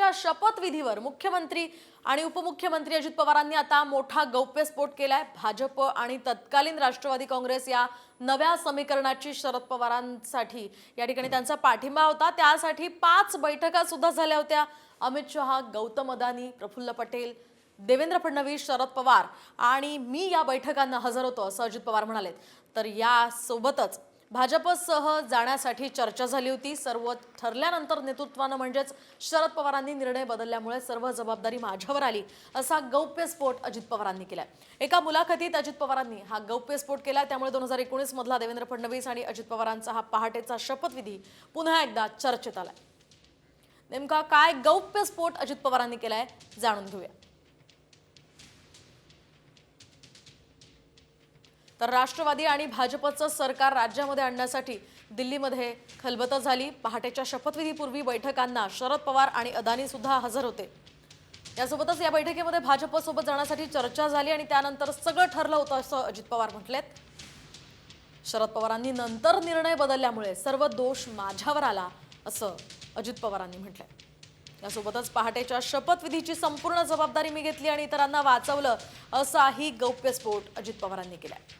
पहाटेच्या शपथविधीवर मुख्यमंत्री आणि उपमुख्यमंत्री अजित पवारांनी आता मोठा गौप्यस्फोट केलाय। भाजप आणि तत्कालीन राष्ट्रवादी काँग्रेस या नव्या समीकरणाची शरद पवारांसाठी या ठिकाणी त्यांचा पाठिंबा होता। त्यासाठी 5 बैठका सुद्धा झाल्या होत्या। अमित शहा, गौतम अदानी, प्रफुल्ल पटेल, देवेंद्र फडणवीस, शरद पवार आणि मी या बैठकांना हजर होतो असं अजित पवार म्हणाले। तर या सोबतच भाजपसह जाण्यासाठी चर्चा झाली होती। सर्व ठरल्यानंतर नेतृत्वानं म्हणजेच शरद पवारांनी निर्णय बदलल्यामुळे सर्व जबाबदारी माझ्यावर आली असा गौप्यस्फोट अजित पवारांनी केलाय। एका मुलाखतीत अजित पवारांनी हा गौप्यस्फोट केला। त्यामुळे 2019 मधला देवेंद्र फडणवीस आणि अजित पवारांचा हा पहाटेचा शपथविधी पुन्हा एकदा चर्चेत आलाय। नेमका काय गौप्यस्फोट अजित पवारांनी केलाय जाणून घेऊया। तर राष्ट्रवादी आणि भाजपचं सरकार राज्यामध्ये आणण्यासाठी दिल्लीमध्ये खलबतं झाली। पहाटेच्या शपथविधीपूर्वी बैठकांना शरद पवार आणि अदानी सुद्धा हजर होते। यासोबतच या बैठकीमध्ये भाजपसोबत जाण्यासाठी चर्चा झाली आणि त्यानंतर सगळं ठरलं होतं असं अजित पवार म्हटलेत। शरद पवारांनी नंतर निर्णय बदलल्यामुळे सर्व दोष माझ्यावर आला असं अजित पवारांनी म्हटलंय। यासोबतच पहाटेच्या शपथविधीची संपूर्ण जबाबदारी मी घेतली आणि इतरांना वाचवलं असाही गौप्यस्फोट अजित पवारांनी केलाय।